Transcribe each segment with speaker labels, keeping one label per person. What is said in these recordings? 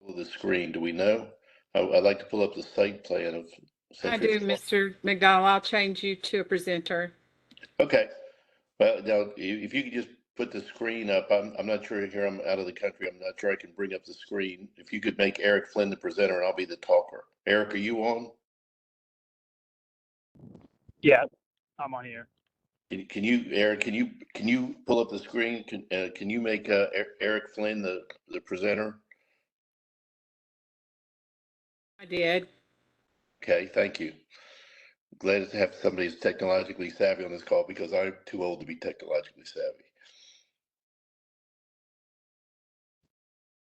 Speaker 1: The screen, do we know? I'd like to pull up the site plan of
Speaker 2: I
Speaker 1: Century
Speaker 2: do,
Speaker 1: Farm.
Speaker 2: Mr. McDonald. I'll change you to a presenter.
Speaker 1: Okay, well, now, if you could just put the screen up, I'm not sure here, I'm out of the country, I'm not sure I can bring up the screen. If you could make Eric Flynn the presenter and I'll be the talker. Eric, are you on?
Speaker 3: Yeah, I'm on here.
Speaker 1: Can you, Eric, can you pull up the screen? Can you make Eric Flynn the presenter?
Speaker 2: I did.
Speaker 1: Okay, thank you. Glad to have somebody who's technologically savvy on this call because I'm too old to be technologically savvy.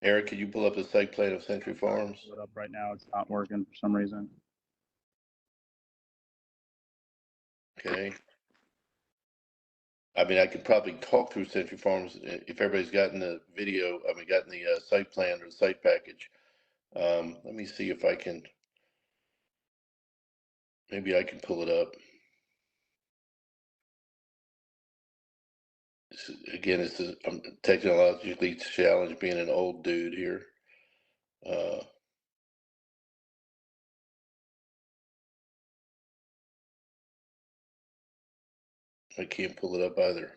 Speaker 1: Eric, can you pull up the site plan of Century Farms?
Speaker 3: Pull it up right now. It's not working for some reason.
Speaker 1: Okay. I mean, I could probably talk through Century Farms if everybody's gotten the video, gotten the site plan or the site package. Let me see if I can, maybe I can pull it up. Again, I'm technologically challenged being an old dude here. I can't pull it up either.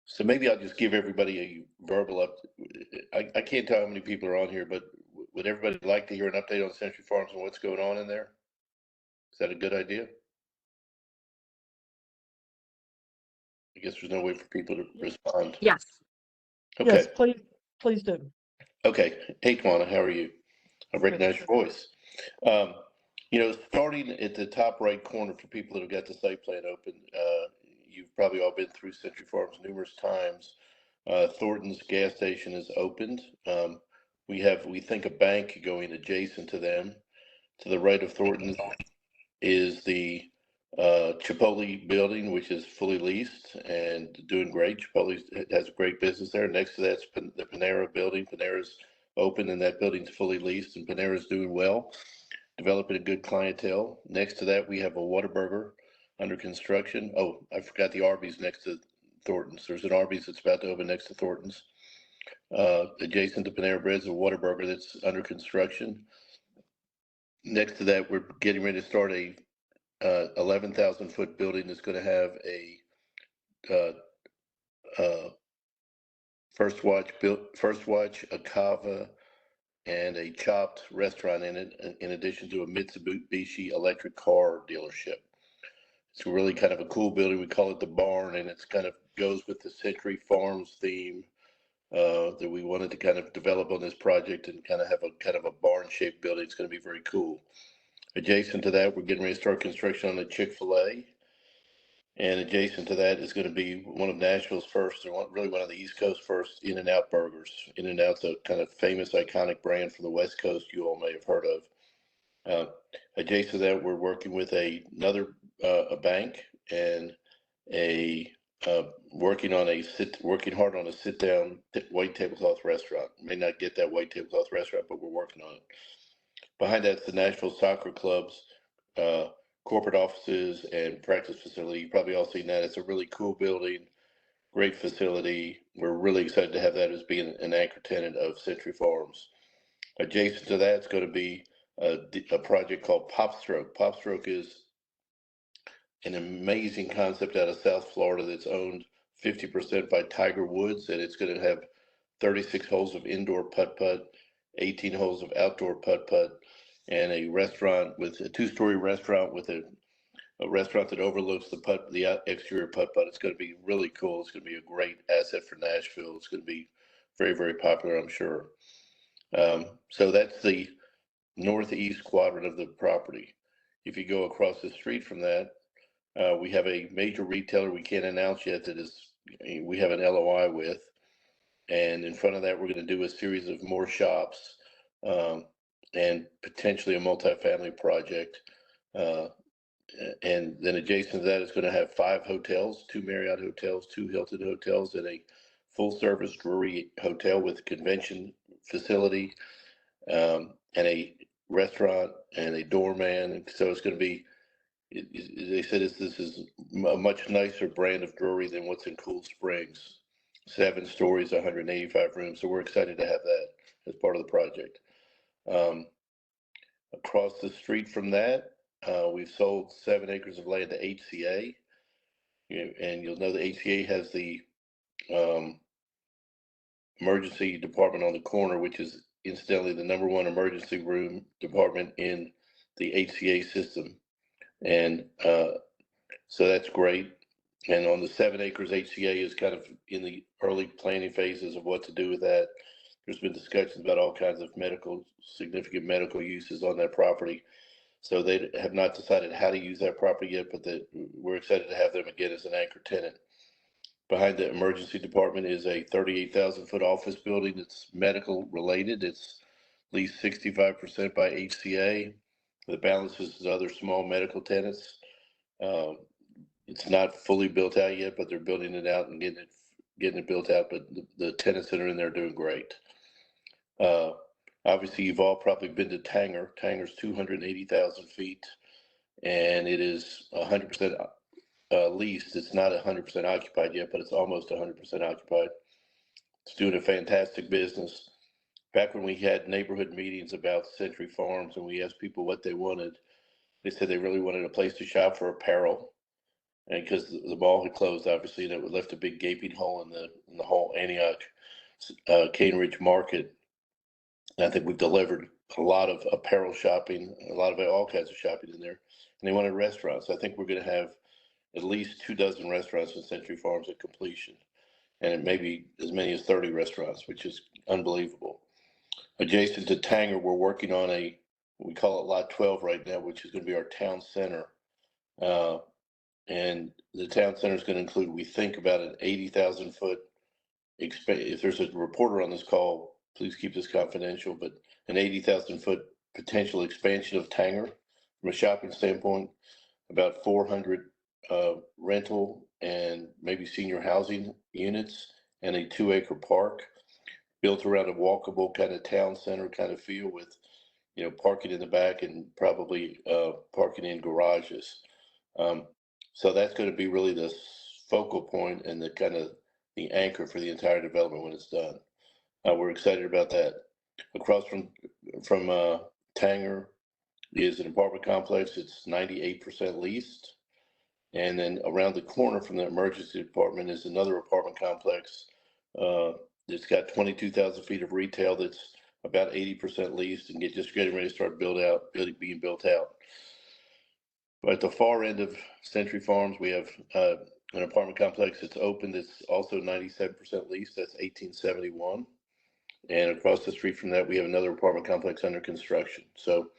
Speaker 1: So maybe I'll just give everybody a verbal up. I can't tell how many people are on here, but would everybody like to hear an update on Century Farms and what's going on in there? Is that a good idea? I guess there's no way for people to respond.
Speaker 4: Yes.
Speaker 1: Okay.
Speaker 4: Yes, please do.
Speaker 1: Okay. Hey, Tawana, how are you? I recognize your voice. Starting at the top right corner for people that have got the site plan open, you've probably all been through Century Farms numerous times. Thornton's gas station is opened. We think a bank going adjacent to them. To the right of Thornton's is the Chipotle building, which is fully leased and doing great. Chipotle has a great business there. Next to that's the Panera building. Panera's open and that building's fully leased, and Panera's doing well, developing a good clientele. Next to that, we have a Whataburger under construction. Oh, I forgot the Arby's next to Thornton's. There's an Arby's that's about to open next to Thornton's. Adjacent to Panera Bread's a Whataburger that's under construction. Next to that, we're getting ready to start a 11,000 foot building that's going to have a First Watch, a Kava, and a Chopped restaurant in it, in addition to a Mitsubishi electric car dealership. It's really kind of a cool building. We call it the Barn, and it's kind of goes with the Century Farms theme that we wanted to kind of develop on this project and kind of have a barn-shaped building. It's going to be very cool. Adjacent to that, we're getting ready to start construction on the Chick-fil-A. And adjacent to that is going to be one of Nashville's first, or really one of the East Coast first In-N-Out burgers. In-N-Out's a kind of famous, iconic brand from the West Coast you all may have heard of. Adjacent to that, we're working with another a bank and working hard on a sit-down white tablecloth restaurant. May not get that white tablecloth restaurant, but we're working on it. Behind that's the Nashville Soccer Club's corporate offices and practice facility. You've probably all seen that. It's a really cool building, great facility. We're really excited to have that as being an anchor tenant of Century Farms. Adjacent to that is going to be a project called Popstroke. Popstroke is an amazing concept out of South Florida that's owned 50% by Tiger Woods, and it's going to have 36 holes of indoor putt-putt, 18 holes of outdoor putt-putt, and a restaurant with a two-story restaurant with a restaurant that overlooks the exterior putt-putt. It's going to be really cool. It's going to be a great asset for Nashville. It's going to be very, very popular, I'm sure. So that's the northeast quadrant of the property. If you go across the street from that, we have a major retailer we can't announce yet we have an LOI with. And in front of that, we're going to do a series of more shops and potentially a multifamily project. And then adjacent to that is going to have 5 hotels, 2 Marriott hotels, 2 Hilton hotels, and a full-service Drury hotel with a convention facility, and a restaurant and a doorman. And so it's going to be they said this is a much nicer brand of brewery than what's in Cool Springs. 7 stories, 185 rooms. So we're excited to have that as part of the project. Across the street from that, we've sold 7 acres of land to HCA. And you'll know the HCA has the emergency department on the corner, which is incidentally the #1 emergency room department in the HCA system. And so that's great. And on the 7 acres, HCA is kind of in the early planning phases of what to do with that. There's been discussions about all kinds of significant medical uses on that property. So they have not decided how to use that property yet, but we're excited to have them again as an anchor tenant. Behind the emergency department is a 38,000-foot office building that's medical related. It's leased 65% by HCA. The balance is other small medical tenants. It's not fully built out yet, but they're building it out and getting it built out. But the tenants that are in there are doing great. Obviously, you've all probably been to Tanger. Tanger's 280,000 feet, and it is 100% leased. It's not 100% occupied yet, but it's almost 100% occupied. It's doing a fantastic business. Back when we had neighborhood meetings about Century Farms and we asked people what they wanted, they said they really wanted a place to shop for apparel. And because the mall had closed, obviously, and it left a big gaping hole in the whole Antioch, Cane Ridge market. And I think we've delivered a lot of apparel shopping, a lot of all kinds of shopping in there. And they wanted restaurants. I think we're going to have at least 24 restaurants in Century Farms at completion, and it may be as many as 30 restaurants, which is unbelievable. Adjacent to Tanger, we're working on we call it Lot 12 right now, which is going to be our town center. And the town center is going to include, we think, about an 80,000-foot, if there's a reporter on this call, please keep this confidential, but an 80,000-foot potential expansion of Tanger from a shopping standpoint, about 400 rental and maybe senior housing units, and a 2-acre park built around a walkable kind of town center kind of feel with, parking in the back and probably parking in garages. So that's going to be really the focal point and the kind of the anchor for the entire development when it's done. We're excited about that. Across from Tanger is an apartment complex. It's 98% leased. And then around the corner from the emergency department is another apartment complex. It's got 22,000 feet of retail that's about 80% leased and just getting ready to start being built out. But at the far end of Century Farms, we have an apartment complex that's open that's also 97% leased. That's 1871. And across the street from that, we have another apartment complex under construction. So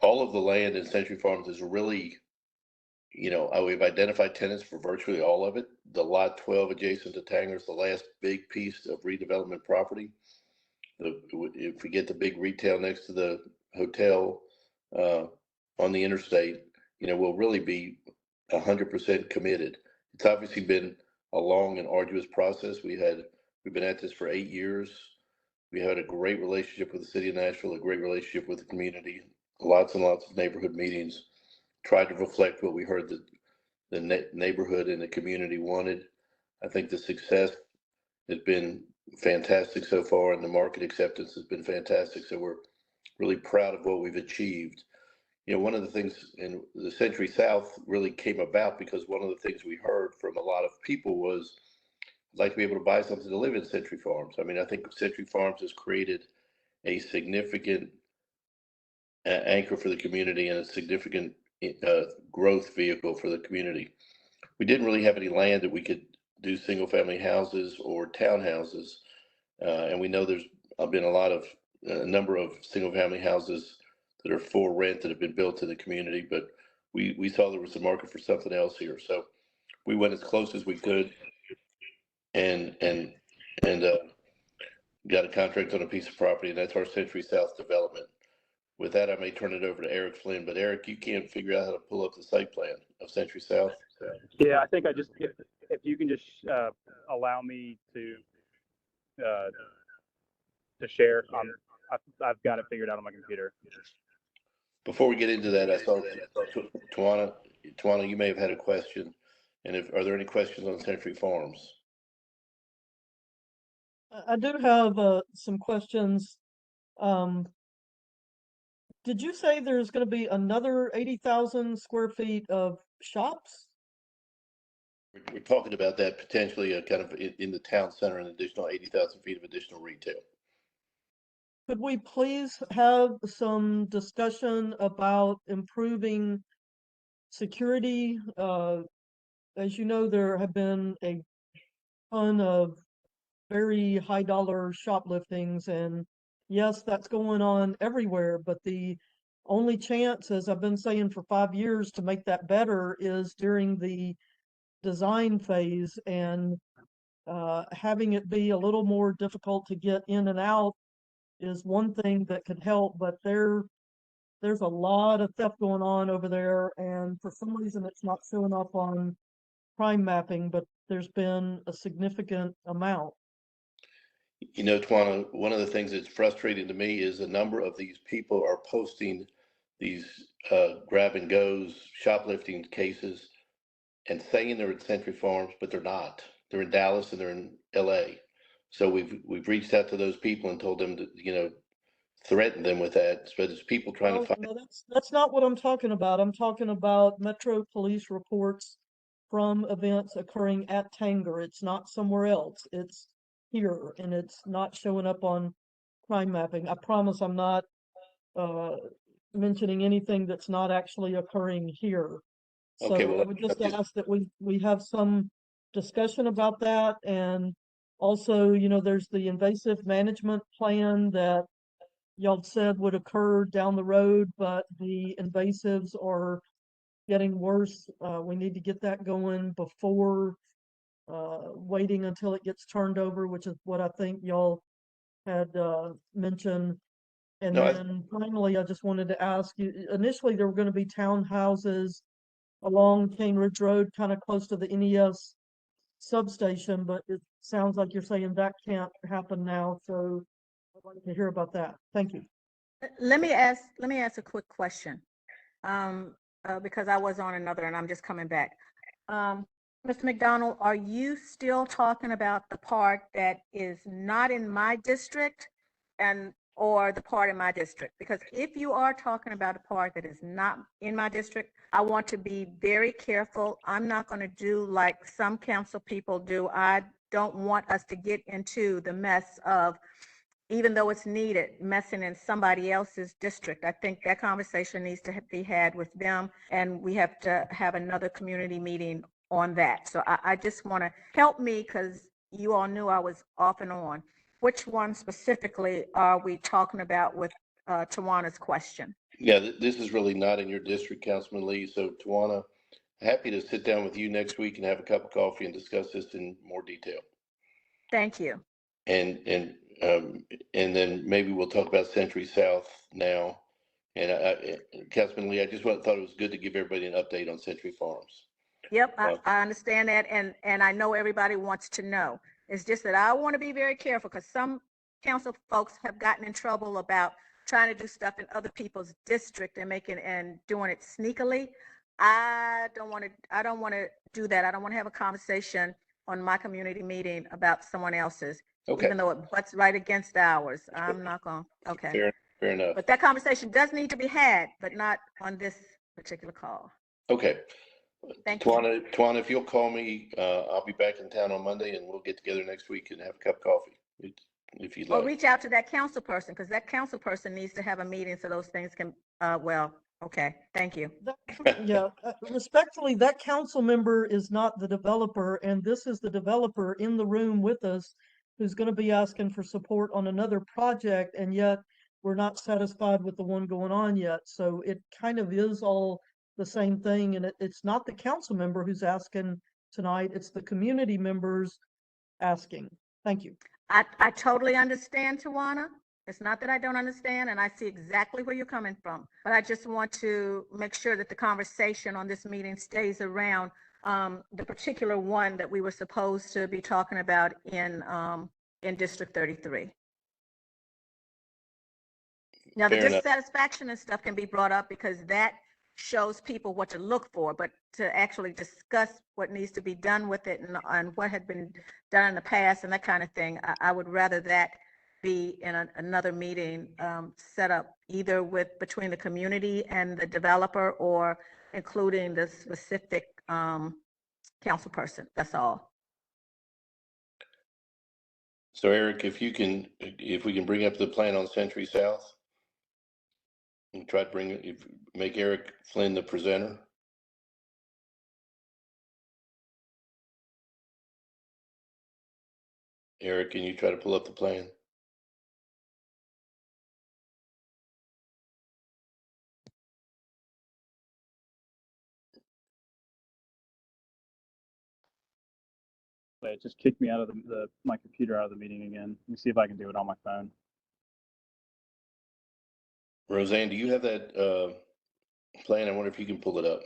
Speaker 1: all of the land in Century Farms is really, we've identified tenants for virtually all of it. The Lot 12 adjacent to Tanger is the last big piece of redevelopment property. If we get the big retail next to the hotel on the interstate, we'll really be 100% committed. It's obviously been a long and arduous process. We've been at this for 8 years. We had a great relationship with the city of Nashville, a great relationship with the community, lots and lots of neighborhood meetings, tried to reflect what we heard the neighborhood and the community wanted. I think the success has been fantastic so far, and the market acceptance has been fantastic. So we're really proud of what we've achieved. One of the things in the Century South really came about because one of the things we heard from a lot of people was, I'd like to be able to buy something to live in Century Farms. I mean, I think Century Farms has created a significant anchor for the community and a significant growth vehicle for the community. We didn't really have any land that we could do single family houses or townhouses. And we know there's been a number of single family houses that are for rent that have been built in the community, but we saw there was a market for something else here. So we went as close as we could and got a contract on a piece of property, and that's our Century South development. With that, I may turn it over to Eric Flynn, but Eric, you can't figure out how to pull up the site plan of Century South.
Speaker 3: Yeah, I think if you can just allow me to share, I've got it figured out on my computer.
Speaker 1: Before we get into that, I saw Tawana, Tawana, you may have had a question. And are there any questions on Century Farms?
Speaker 4: I do have some questions. Did you say there's going to be another 80,000 square feet of shops?
Speaker 1: We're talking about that potentially kind of in the town center, an additional 80,000 feet of additional retail.
Speaker 4: Could we please have some discussion about improving security? As you know, there have been a ton of very high dollar shopliftings, and yes, that's going on everywhere, but the only chance, as I've been saying for 5 years, to make that better is during the design phase, and having it be a little more difficult to get in and out is one thing that could help, but there's a lot of theft going on over there, and for some reason it's not showing up on crime mapping, but there's been a significant amount.
Speaker 1: You know, Tawana, one of the things that's frustrating to me is a number of these people are posting these grab and goes, shoplifting cases and saying they're at Century Farms, but they're not. They're in Dallas and they're in LA. So we've reached out to those people and told them to, you know, threaten them with that. But it's people trying to find.
Speaker 4: No, that's not what I'm talking about. I'm talking about Metro Police reports from events occurring at Tanger. It's not somewhere else. It's here, and it's not showing up on crime mapping. I promise I'm not mentioning anything that's not actually occurring here. So
Speaker 1: Okay, well,
Speaker 4: I would just ask that we have some discussion about that. And also, you know, there's the invasive management plan that y'all said would occur down the road, but the invasives are getting worse. We need to get that going before waiting until it gets turned over, which is what I think y'all had mentioned. And
Speaker 1: No,
Speaker 4: then finally, I just wanted to ask you, initially there were going to be townhouses along Cane Ridge Road, kind of close to the NES substation, but it sounds like you're saying that can't happen now. So I'd like to hear about that. Thank you.
Speaker 5: Let me ask a quick question, because I was on another and I'm just coming back. Mr. McDonald, are you still talking about the part that is not in my district or the part in my district? Because if you are talking about a part that is not in my district, I want to be very careful. I'm not going to do like some council people do. I don't want us to get into the mess of, even though it's needed, messing in somebody else's district. I think that conversation needs to be had with them, and we have to have another community meeting on that. So I just want to help me, because you all knew I was off and on. Which one specifically are we talking about with Tawana's question?
Speaker 1: yeah, this is really not in your district, Councilman Lee. So Tawana, happy to sit down with you next week and have a cup of coffee and discuss this in more detail.
Speaker 5: Thank you.
Speaker 1: And then maybe we'll talk about Century South now. And Councilman Lee, I just thought it was good to give everybody an update on Century Farms.
Speaker 5: Yep, I understand that, and I know everybody wants to know. It's just that I want to be very careful, because some council folks have gotten in trouble about trying to do stuff in other people's district and doing it sneakily. I don't want to do that. I don't want to have a conversation on my community meeting about someone else's,
Speaker 1: Okay.
Speaker 5: even though it butts right against ours. I'm not going to. Okay.
Speaker 1: Fair enough.
Speaker 5: But that conversation does need to be had, but not on this particular call.
Speaker 1: Okay.
Speaker 5: Thank you.
Speaker 1: Tawana, if you'll call me, I'll be back in town on Monday, and we'll get together next week and have a cup of coffee, if you'd like.
Speaker 5: Or reach out to that council person, because that council person needs to have a meeting so those things can, okay, thank you.
Speaker 4: Yeah, respectfully, that council member is not the developer, and this is the developer in the room with us who's going to be asking for support on another project, and yet we're not satisfied with the one going on yet. So it kind of is all the same thing, and it's not the council member who's asking tonight, it's the community members asking. Thank you.
Speaker 5: I totally understand, Tawana. It's not that I don't understand, and I see exactly where you're coming from, but I just want to make sure that the conversation on this meeting stays around the particular one that we were supposed to be talking about in District 33. Now, the
Speaker 1: Fair enough.
Speaker 5: dissatisfaction and stuff can be brought up, because that shows people what to look for, but to actually discuss what needs to be done with it and what had been done in the past and that kind of thing, I would rather that be in another meeting set up either between the community and the developer or including the specific council person. That's all.
Speaker 1: So Eric, if we can bring up the plan on Century South and try to make Eric Flynn the presenter. Eric, can you try to pull up the plan?
Speaker 3: It just kicked me out of my computer out of the meeting again. Let me see if I can do it on my phone.
Speaker 1: Roseanne, do you have that plan? I wonder if you can pull it up.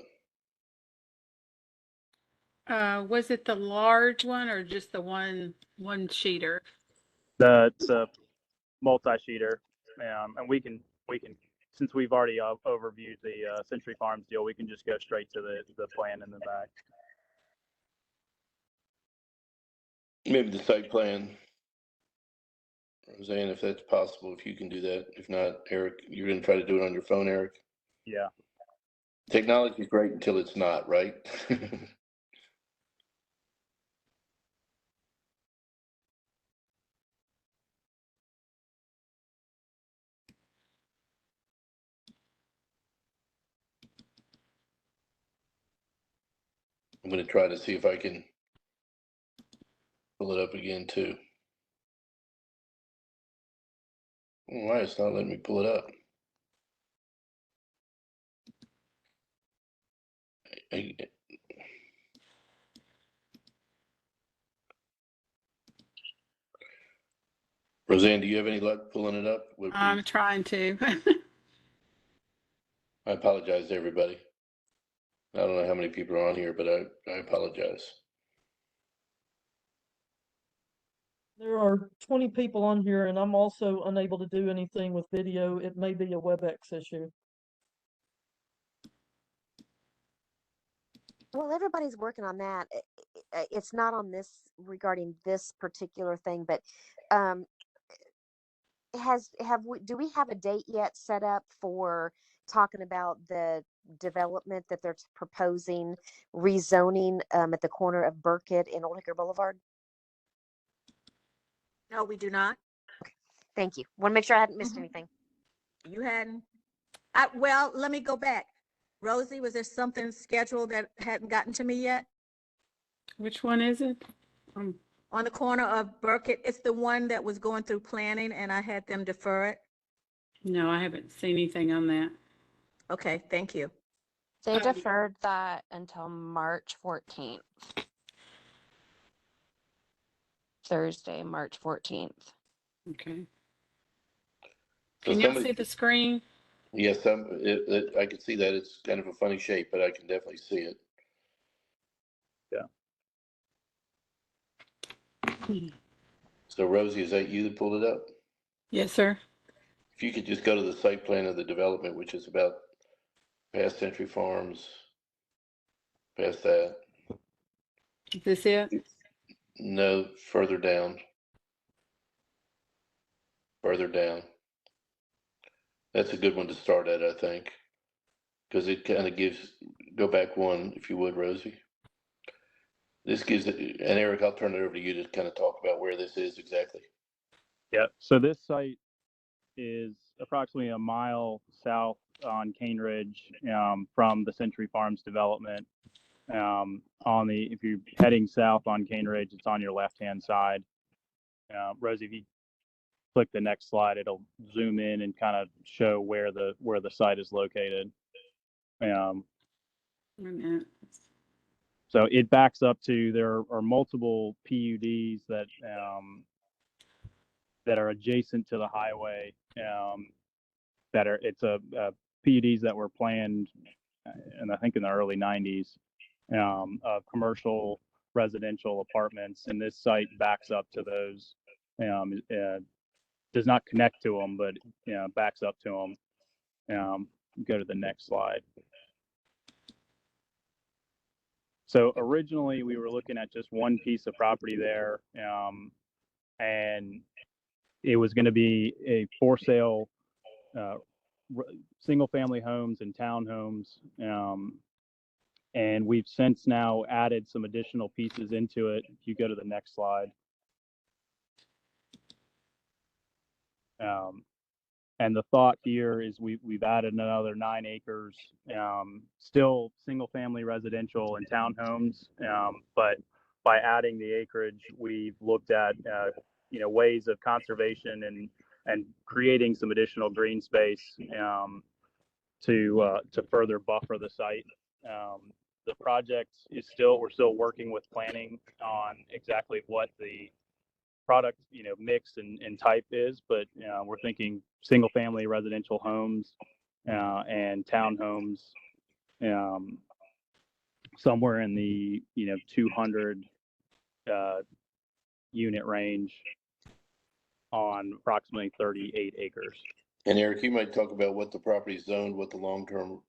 Speaker 2: Was it the large one or just the one sheeter?
Speaker 3: The multi-sheeter, and we can since we've already overviewed the Century Farms deal, we can just go straight to the plan in the back.
Speaker 1: Maybe the site plan. Roseanne, if that's possible, if you can do that. If not, Eric, you're going to try to do it on your phone, Eric?
Speaker 3: Yeah.
Speaker 1: Technology is great until it's not, right? I'm going to try to see if I can pull it up again too. Why it's not letting me pull it up? Roseanne, do you have any luck pulling it up?
Speaker 2: I'm trying to.
Speaker 1: I apologize to everybody. I don't know how many people are on here, but I apologize.
Speaker 4: There are 20 people on here, and I'm also unable to do anything with video. It may be a WebEx issue.
Speaker 6: Well, everybody's working on that. It's not on this regarding this particular thing, but do we have a date yet set up for talking about the development that they're proposing rezoning at the corner of Burkett and Old Hickory Boulevard?
Speaker 5: No, we do not.
Speaker 6: Thank you. Want to make sure I hadn't missed anything.
Speaker 5: You hadn't. Well, let me go back. Rosie, was there something scheduled that hadn't gotten to me yet?
Speaker 2: Which one is it?
Speaker 5: On the corner of Burkett. It's the one that was going through planning and I had them defer it.
Speaker 2: No, I haven't seen anything on that.
Speaker 5: Okay, thank you.
Speaker 7: They deferred that until March 14th. Thursday, March 14th.
Speaker 2: Okay.
Speaker 1: So
Speaker 2: Can y'all see the screen?
Speaker 1: Yes, I can see that. It's kind of a funny shape, but I can definitely see it.
Speaker 3: Yeah.
Speaker 1: So Rosie, is that you that pulled it up?
Speaker 2: Yes, sir.
Speaker 1: If you could just go to the site plan of the development, which is about past Century Farms, past that.
Speaker 2: Is this it?
Speaker 1: No, further down. Further down. That's a good one to start at, I think, because it kind of go back one, if you would, Rosie. This gives it, and Eric, I'll turn it over to you to kind of talk about where this is exactly.
Speaker 3: Yeah. So this site is approximately a mile south on Cane Ridge from the Century Farms development. If you're heading south on Cane Ridge, it's on your left-hand side. Rosie, if you click the next slide, it'll zoom in and kind of show where the site is located.
Speaker 2: Wait a minute.
Speaker 3: So it backs up to, there are multiple PUDs that are adjacent to the highway. It's PUDs that were planned, and I think in the early 90s, of commercial residential apartments, and this site backs up to those. Does not connect to them, but backs up to them. Go to the next slide. So originally we were looking at just one piece of property there, and it was going to be a for sale single family homes and townhomes. And we've since now added some additional pieces into it. If you go to the next slide. And the thought here is we've added another 9 acres, still single family residential and townhomes. But by adding the acreage, we've looked at, ways of conservation and creating some additional green space, to further buffer the site. The project is we're still working with planning on exactly what the product, mix and type is, but we're thinking single family residential homes and townhomes, somewhere in the 200 unit range on approximately 38 acres.
Speaker 1: And Eric, you might talk about what the property zoned, what the long-term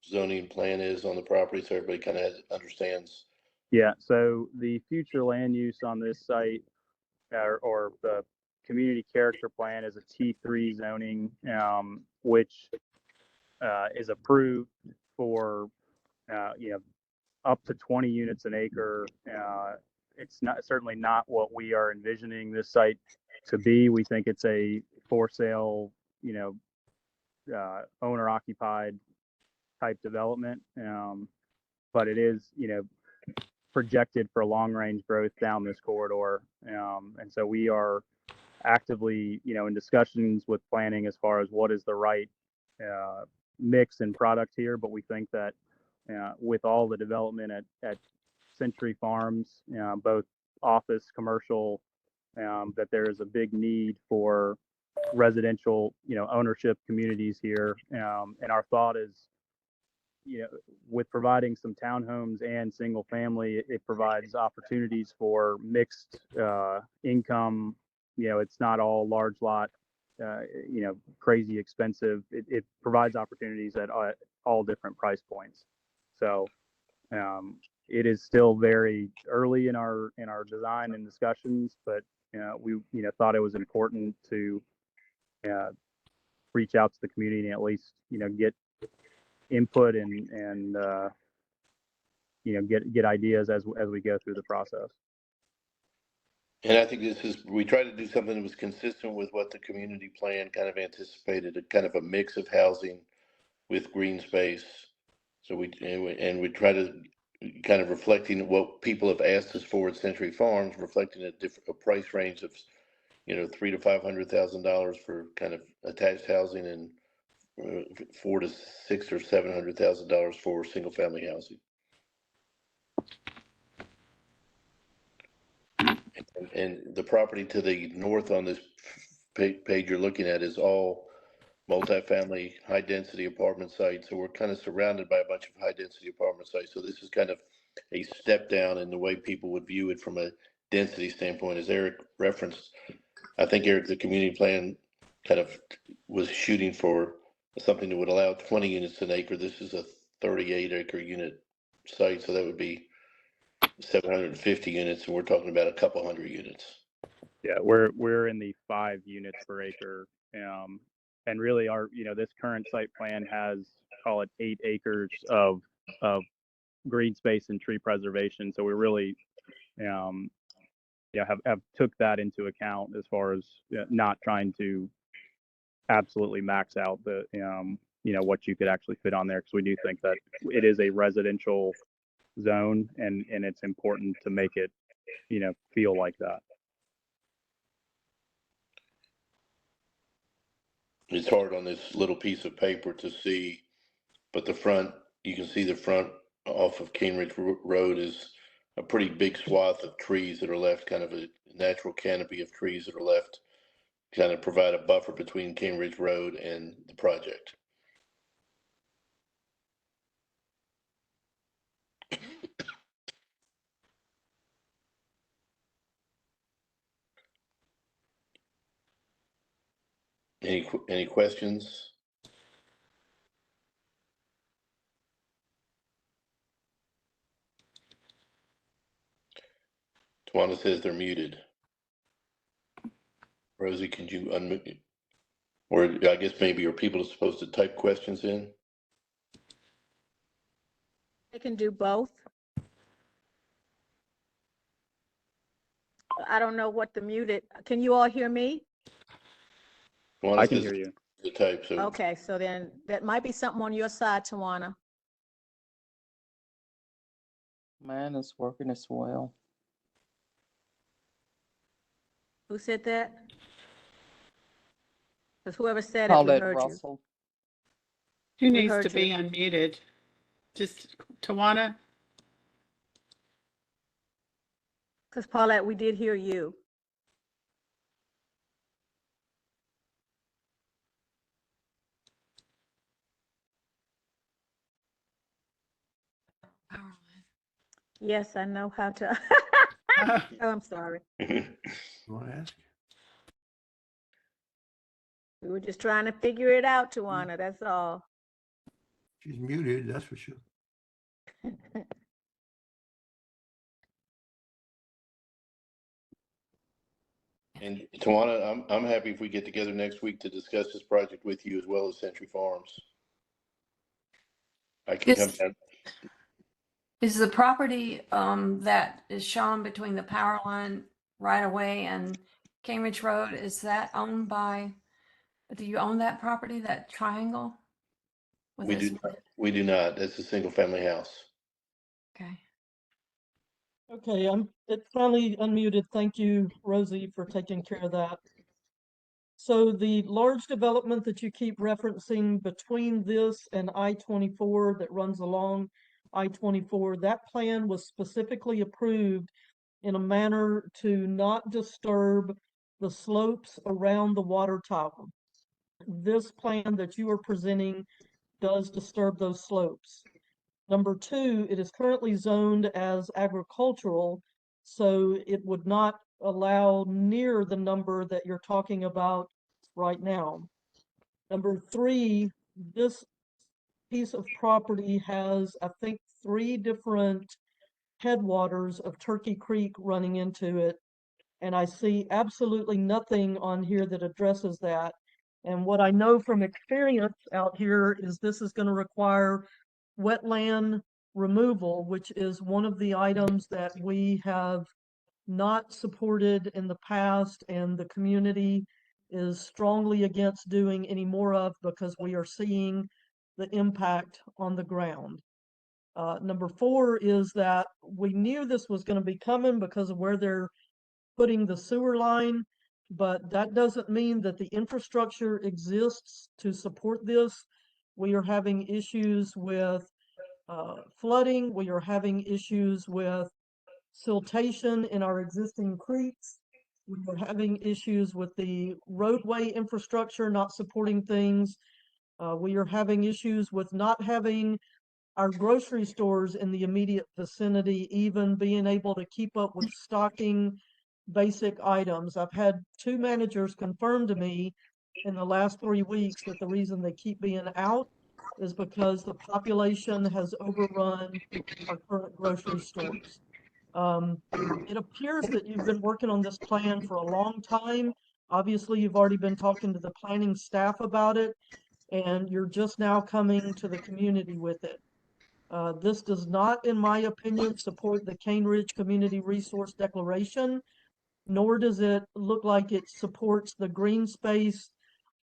Speaker 1: zoning plan is on the property, so everybody kind of understands.
Speaker 3: Yeah, so the future land use on this site, or the community character plan, is a T3 zoning, which is approved for up to 20 units an acre. It's certainly not what we are envisioning this site to be. We think it's a for sale, owner occupied type development, but it is projected for long range growth down this corridor, and so we are actively in discussions with planning as far as what is the right mix and product here. But we think that with all the development at Century Farms, both office, commercial, that there is a big need for residential ownership communities here, and our thought is, with providing some townhomes and single family, it provides opportunities for mixed income. It's not all large lot, crazy expensive. It provides opportunities at all different price points. So it is still very early in our design and discussions, but we thought it was important to reach out to the community and at least get input and get ideas as we go through the process.
Speaker 1: And I think we tried to do something that was consistent with what the community plan kind of anticipated, a kind of a mix of housing with green space. So we try to kind of reflecting what people have asked us for at Century Farms, reflecting a price range of $300,000 to $500,000 for kind of attached housing, and $400,000 to $600,000 or $700,000 for single family housing. And the property to the north on this page you're looking at is all multifamily, high density apartment sites. So we're kind of surrounded by a bunch of high density apartment sites. So this is kind of a step down in the way people would view it from a density standpoint. As Eric referenced, I think Eric, the community plan kind of was shooting for something that would allow 20 units an acre. This is a 38 acre unit site. So that would be 750 units, and we're talking about a couple hundred units.
Speaker 3: Yeah, we're in the 5 units per acre, and really our this current site plan has, call it 8 acres of green space and tree preservation. So we really have took that into account as far as not trying to absolutely max out the what you could actually fit on there, because we do think that it is a residential zone, and it's important to make it feel like that.
Speaker 1: It's hard on this little piece of paper to see, but you can see the front off of Cane Ridge Road is a pretty big swath of trees that are left, kind of a natural canopy of trees that are left, kind of provide a buffer between Cane Ridge Road and the project. Any questions? Tawana says they're muted. Rosie, can you unmute? Or I guess maybe are people supposed to type questions in?
Speaker 5: They can do both. I don't know what the muted, can you all hear me?
Speaker 1: Tawana
Speaker 3: I can
Speaker 1: says
Speaker 3: hear you.
Speaker 1: the type, so
Speaker 5: Okay, so then that might be something on your side, Tawana.
Speaker 8: Mine is working as well.
Speaker 5: Who said that? Because whoever said it, we
Speaker 8: Paulette
Speaker 5: heard you.
Speaker 8: Russell.
Speaker 2: Who
Speaker 5: We
Speaker 2: needs to
Speaker 5: heard
Speaker 2: be
Speaker 5: you.
Speaker 2: unmuted? Just Tawana?
Speaker 5: Because Paulette, we did hear you. Yes, I know how to. Oh, I'm sorry.
Speaker 9: You want to ask?
Speaker 5: We were just trying to figure it out, Tawana, that's all.
Speaker 9: She's muted, that's for sure.
Speaker 1: and Tawana, I'm happy if we get together next week to discuss this project with you as well as Century Farms. I can come
Speaker 10: This
Speaker 1: down.
Speaker 10: is the property that is shown between the power line right away and Cambridge Road. Is that owned by, do you own that property, that triangle? With
Speaker 1: We
Speaker 10: this
Speaker 1: do.
Speaker 10: one?
Speaker 1: We do not. That's a single family house.
Speaker 10: Okay.
Speaker 4: Okay, it finally unmuted. Thank you, Rosie, for taking care of that. So the large development that you keep referencing between this and I-24 that runs along I-24, that plan was specifically approved in a manner to not disturb the slopes around the water tower. This plan that you are presenting does disturb those slopes. Number two, it is currently zoned as agricultural, so it would not allow near the number that you're talking about right now. Number three, this piece of property has, I think, 3 different headwaters of Turkey Creek running into it. And I see absolutely nothing on here that addresses that. And what I know from experience out here is this is going to require wetland removal, which is one of the items that we have not supported in the past, and the community is strongly against doing any more of because we are seeing the impact on the ground. Number 4 is that we knew this was going to be coming because of where they're putting the sewer line, but that doesn't mean that the infrastructure exists to support this. We are having issues with flooding. We are having issues with siltation in our existing creeks. We are having issues with the roadway infrastructure not supporting things. We are having issues with not having our grocery stores in the immediate vicinity even being able to keep up with stocking basic items. I've had 2 managers confirm to me in the last 3 weeks that the reason they keep being out is because the population has overrun our current grocery stores. It appears that you've been working on this plan for a long time. Obviously, you've already been talking to the planning staff about it, and you're just now coming to the community with it. This does not, in my opinion, support the Cane Ridge Community Resource Declaration, nor does it look like it supports the green space,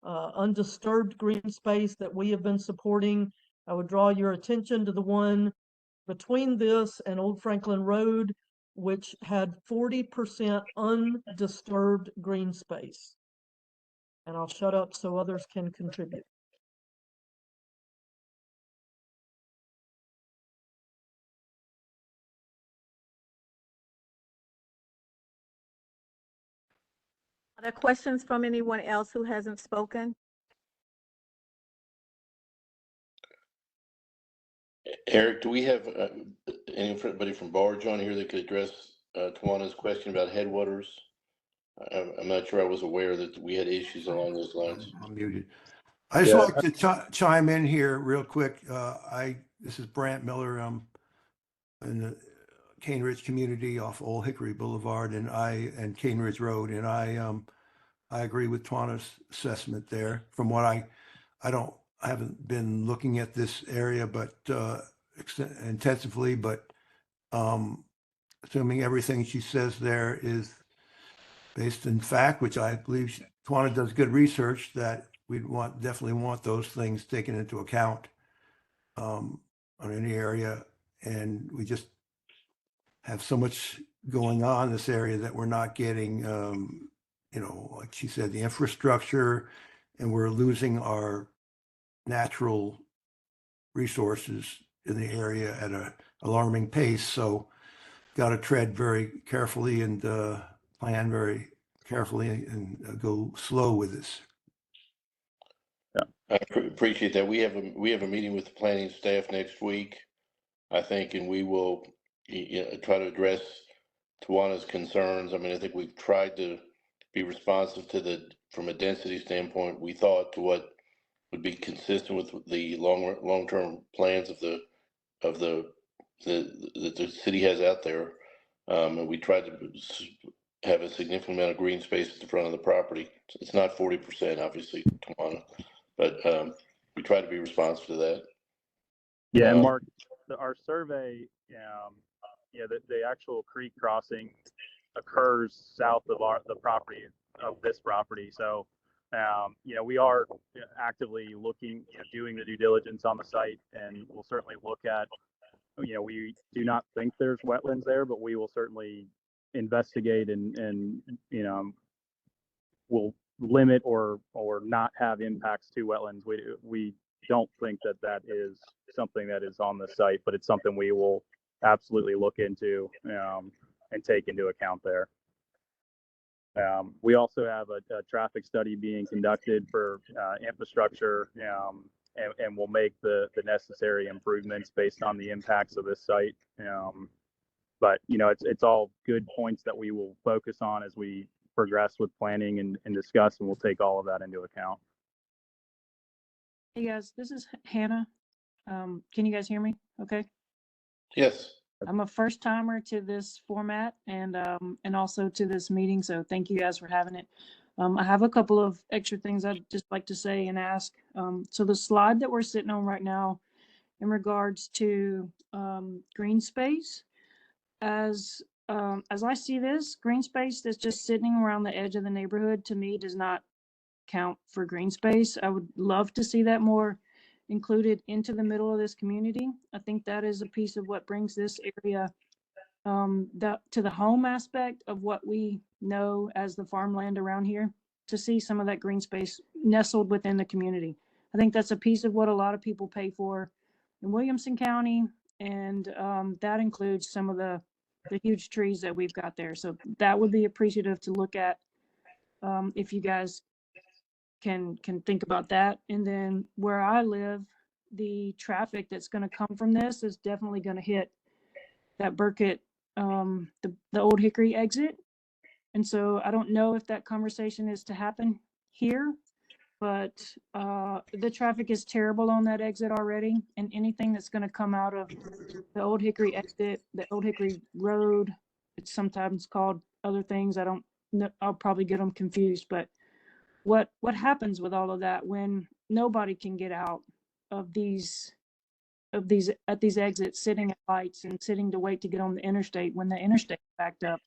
Speaker 4: undisturbed green space that we have been supporting. I would draw your attention to the one between this and Old Franklin Road, which had 40% undisturbed green space. And I'll shut up so others can contribute.
Speaker 5: Are there questions from anyone else who hasn't spoken?
Speaker 1: Eric, do we have anybody from Barge on here that could address Tawana's question about headwaters? I'm not sure I was aware that we had issues along those lines.
Speaker 9: I'm muted. I just
Speaker 1: Yeah.
Speaker 9: like to chime in here real quick. This is Brant Miller. I'm in the Cane Ridge community off Old Hickory Boulevard and Cane Ridge Road. And I agree with Tawna's assessment there. From what I haven't been looking at this area, but intensively, but assuming everything she says there is based in fact, which I believe Tawana does good research, that we'd definitely want those things taken into account on any area. And we just have so much going on in this area that we're not getting, like she said, the infrastructure, and we're losing our natural resources in the area at an alarming pace. So got to tread very carefully and plan very carefully and go slow with this.
Speaker 1: I appreciate that. We have a meeting with the planning staff next week, I think, and we will try to address Tawana's concerns. I mean, I think we've tried to be responsive to from a density standpoint, we thought, to what would be consistent with the long-term plans of the city has out there. And we tried to have a significant amount of green space at the front of the property. It's not 40%, obviously, Tawana, but we try to be responsive to that.
Speaker 3: Yeah, and Mark, our survey, the actual creek crossing occurs south of this property. So, we are actively looking, doing the due diligence on the site, and we'll certainly look at, we do not think there's wetlands there, but we will certainly investigate and will limit or not have impacts to wetlands. We don't think that is something that is on the site, but it's something we will absolutely look into and take into account there. We also have a traffic study being conducted for infrastructure, and we'll make the necessary improvements based on the impacts of this site. But it's all good points that we will focus on as we progress with planning and discuss, and we'll take all of that into account.
Speaker 11: Hey guys, this is Hannah. Can you guys hear me? Okay.
Speaker 1: Yes.
Speaker 11: I'm a first timer to this format and also to this meeting, so thank you guys for having it. I have a couple of extra things I'd just like to say and ask. So the slide that we're sitting on right now in regards to green space, as I see this, green space that's just sitting around the edge of the neighborhood, to me, does not count for green space. I would love to see that more included into the middle of this community. I think that is a piece of what brings this area to the home aspect of what we know as the farmland around here, to see some of that green space nestled within the community. I think that's a piece of what a lot of people pay for in Williamson County, and that includes some of the huge trees that we've got there. So that would be appreciative to look at if you guys can think about that. And then where I live, the traffic that's going to come from this is definitely going to hit that Burkett, the Old Hickory exit. And so I don't know if that conversation is to happen here, but the traffic is terrible on that exit already. And anything that's going to come out of the Old Hickory exit, the Old Hickory Road, it's sometimes called other things. I don't know, I'll probably get them confused, but what happens with all of that when nobody can get out of these at these exits, sitting at lights and sitting to wait to get on the interstate when the interstate backed up?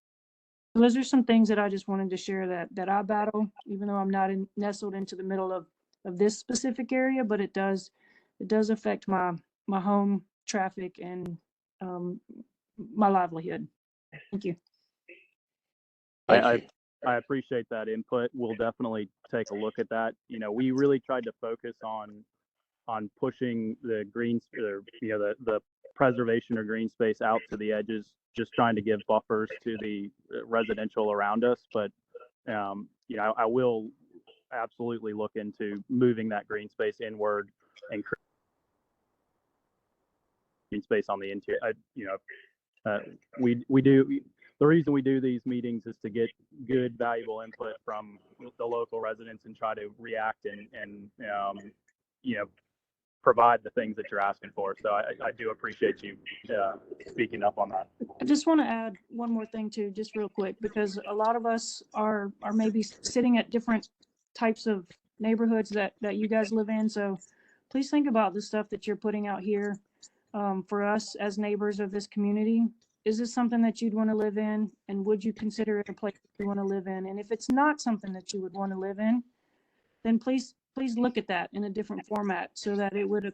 Speaker 11: So those are some things that I just wanted to share that I battle, even though I'm not nestled into the middle of this specific area, but it does affect my home traffic and my livelihood. Thank you.
Speaker 3: I appreciate that input. We'll definitely take a look at that. We really tried to focus on pushing the the preservation or green space out to the edges, just trying to give buffers to the residential around us. But I will absolutely look into moving that green space inward and green space on the interior. We do. The reason we do these meetings is to get good, valuable input from the local residents and try to react and provide the things that you're asking for. So I do appreciate you speaking up on that.
Speaker 11: I just want to add one more thing too, just real quick, because a lot of us are maybe sitting at different types of neighborhoods that you guys live in. So please think about the stuff that you're putting out here for us as neighbors of this community. Is this something that you'd want to live in? And would you consider it a place you want to live in? And if it's not something that you would want to live in, then please look at that in a different format so that it would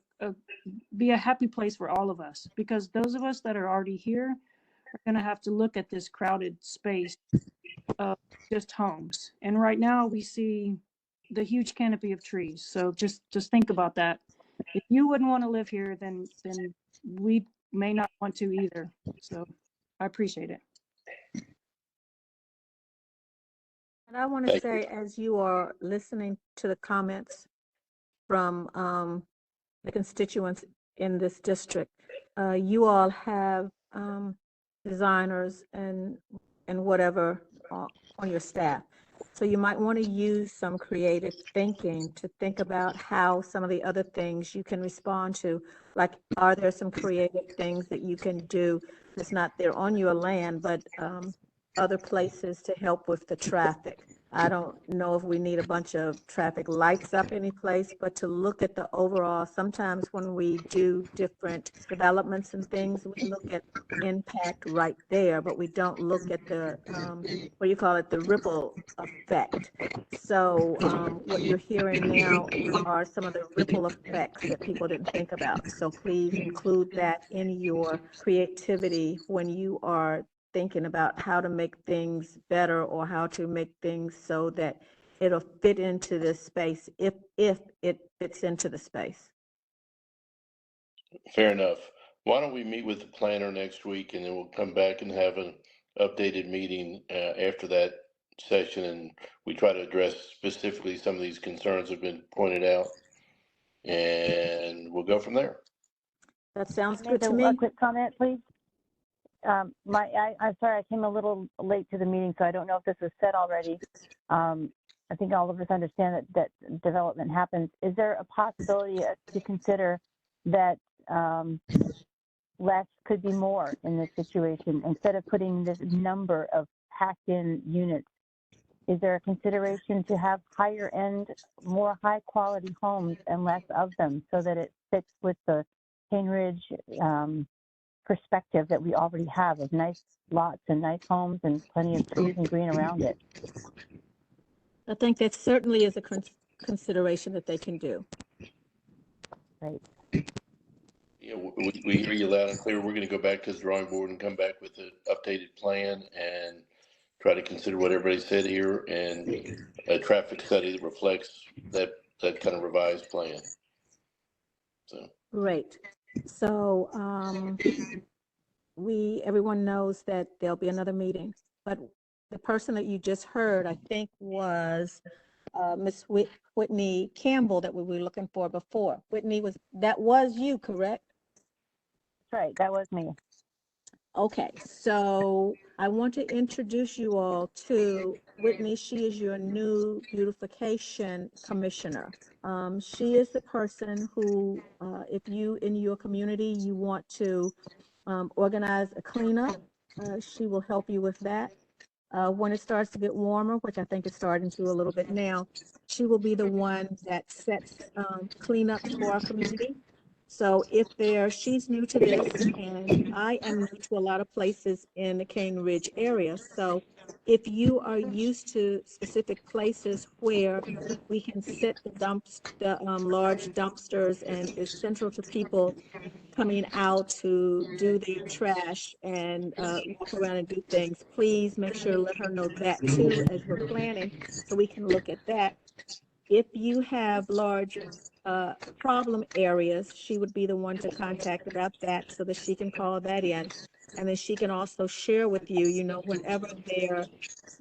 Speaker 11: be a happy place for all of us. Because those of us that are already here are going to have to look at this crowded space of just homes. And right now we see the huge canopy of trees. So just think about that. If you wouldn't want to live here, then we may not want to either. So I appreciate it.
Speaker 5: And I want to say, as you are listening to the comments from the constituents in this district, you all have designers and whatever on your staff. So you might want to use some creative thinking to think about how some of the other things you can respond to. Like, are there some creative things that you can do that's not there on your land, but other places to help with the traffic? I don't know if we need a bunch of traffic lights up any place, but to look at the overall, sometimes when we do different developments and things, we look at impact right there, but we don't look at the, what do you call it, the ripple effect. So what you're hearing now are some of the ripple effects that people didn't think about. So please include that in your creativity when you are thinking about how to make things better or how to make things so that it'll fit into this space if it fits into the space.
Speaker 1: Fair enough. Why don't we meet with the planner next week, and then we'll come back and have an updated meeting after that session, and we try to address specifically some of these concerns that have been pointed out, and we'll go from there.
Speaker 5: That sounds good to me.
Speaker 12: A quick comment, please. I'm sorry, I came a little late to the meeting, so I don't know if this was said already. I think all of us understand that development happens. Is there a possibility to consider that less could be more in this situation? Instead of putting this number of packed in units, is there a consideration to have higher end, more high quality homes and less of them so that it fits with the Cane Ridge perspective that we already have of nice lots and nice homes and plenty of trees and green around it?
Speaker 5: I think that certainly is a consideration that they can do.
Speaker 12: Right.
Speaker 1: Yeah, we hear you loud and clear. We're going to go back to the drawing board and come back with an updated plan and try to consider what everybody said here and a traffic study that reflects that kind of revised plan. So
Speaker 5: Great. So everyone knows that there'll be another meeting, but the person that you just heard, I think, was Miss Whitney Campbell that we were looking for before. Whitney, that was you, correct?
Speaker 12: That's right, that was me.
Speaker 5: Okay, so I want to introduce you all to Whitney. She is your new beautification commissioner. She is the person who, if you in your community, you want to organize a cleanup, she will help you with that. When it starts to get warmer, which I think it's starting to a little bit now, she will be the one that sets cleanups for our community. So she's new to this, and I am new to a lot of places in the Cane Ridge area. So if you are used to specific places where we can set the large dumpsters and it's central to people coming out to do their trash and walk around and do things, please make sure to let her know that too as we're planning, so we can look at that. If you have large problem areas, she would be the one to contact about that so that she can call that in. And then she can also share with you, whenever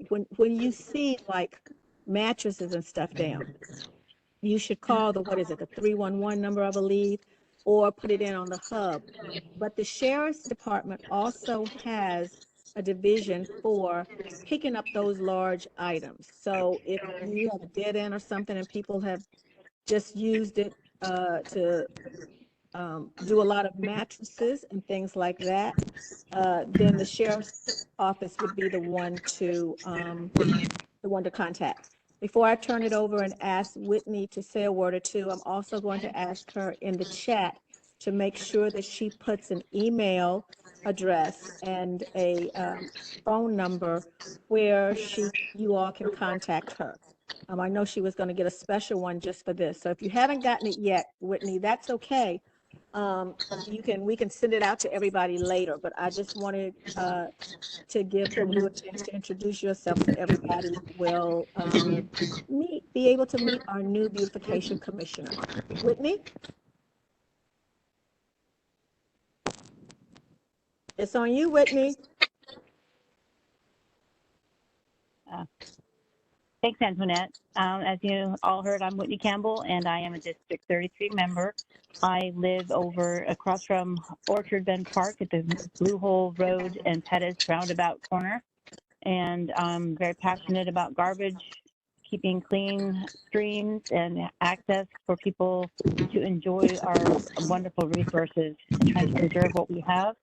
Speaker 5: when you see like mattresses and stuff down, you should call the 311 number, I believe, or put it in on the hub. But the sheriff's department also has a division for picking up those large items. So if you have a dead end or something and people have just used it to do a lot of mattresses and things like that, then the sheriff's office would be the one to contact. Before I turn it over and ask Whitney to say a word or two, I'm also going to ask her in the chat to make sure that she puts an email address and a phone number where you all can contact her. I know she was going to get a special one just for this. So if you haven't gotten it yet, Whitney, that's okay. We can send it out to everybody later, but I just wanted to give you a chance to introduce yourself so everybody will be able to meet our new beautification commissioner. Whitney? It's on you, Whitney.
Speaker 12: Thanks, Antoinette. As you all heard, I'm Whitney Campbell, and I am a District 33 member. I live over across from Orchard Bend Park at the Blue Hole Road and Pettis roundabout corner. And I'm very passionate about garbage, keeping clean streams and access for people to enjoy our wonderful resources and trying to preserve what we have.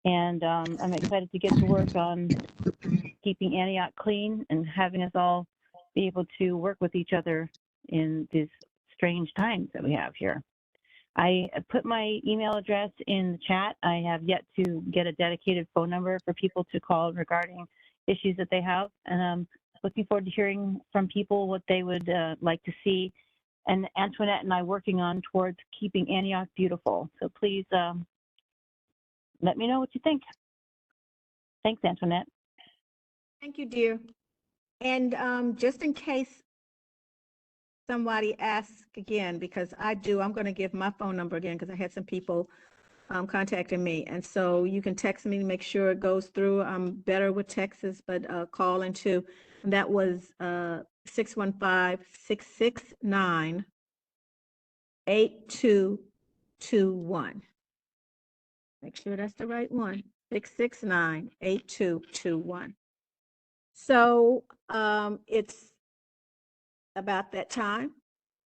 Speaker 12: And I'm excited to get to work on keeping Antioch clean and having us all be able to work with each other in these strange times that we have here. I put my email address in the chat. I have yet to get a dedicated phone number for people to call regarding issues that they have. And I'm looking forward to hearing from people what they would like to see. And Antoinette and I working on towards keeping Antioch beautiful. So please let me know what you think. Thanks, Antoinette.
Speaker 5: Thank you, dear. And just in case somebody asks again, because I'm going to give my phone number again because I had some people contacting me. And so you can text me to make sure it goes through. I'm better with texts, but call in too. And that was 615-669-8221. Make sure that's the right one, 669-8221. So it's about that time.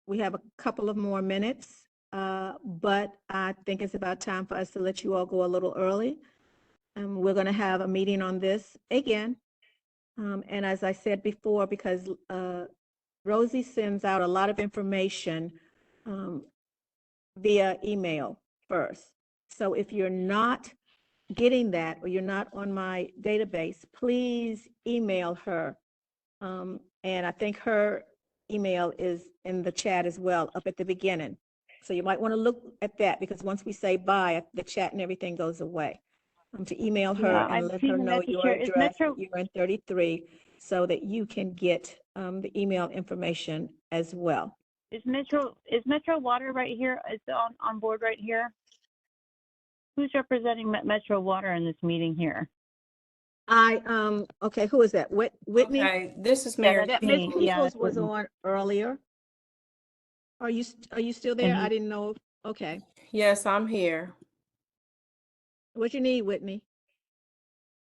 Speaker 5: We have a couple of more minutes, but I think it's about time for us to let you all go a little early. We're going to have a meeting on this again. And as I said before, because Rosie sends out a lot of information via email first. So if you're not getting that or you're not on my database, please email her. And I think her email is in the chat as well up at the beginning. So you might want to look at that because once we say bye, the chat and everything goes away. To email her and let her know your address, you're in 33, so that you can get the email information as well.
Speaker 12: Is Metro Water right here? Is on board right here? Who's representing Metro Water in this meeting here?
Speaker 5: Okay, who is that? Whitney?
Speaker 8: Okay, this is Mary.
Speaker 5: That Ms. Peoples was on earlier. Are you still there? I didn't know. Okay.
Speaker 8: Yes, I'm here.
Speaker 5: What you need, Whitney?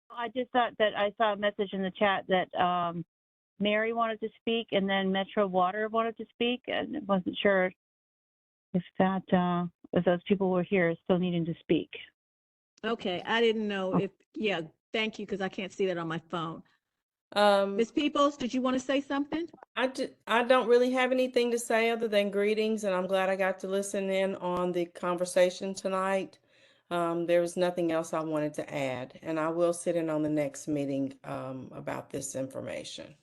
Speaker 12: I just thought that I saw a message in the chat that Mary wanted to speak and then Metro Water wanted to speak, and I wasn't sure if those people were here still needing to speak.
Speaker 5: Okay, I didn't know if, yeah, thank you, because I can't see that on my phone. Ms. Peoples, did you want to say something?
Speaker 8: I don't really have anything to say other than greetings, and I'm glad I got to listen in on the conversation tonight. There was nothing else I wanted to add, and I will sit in on the next meeting about this information.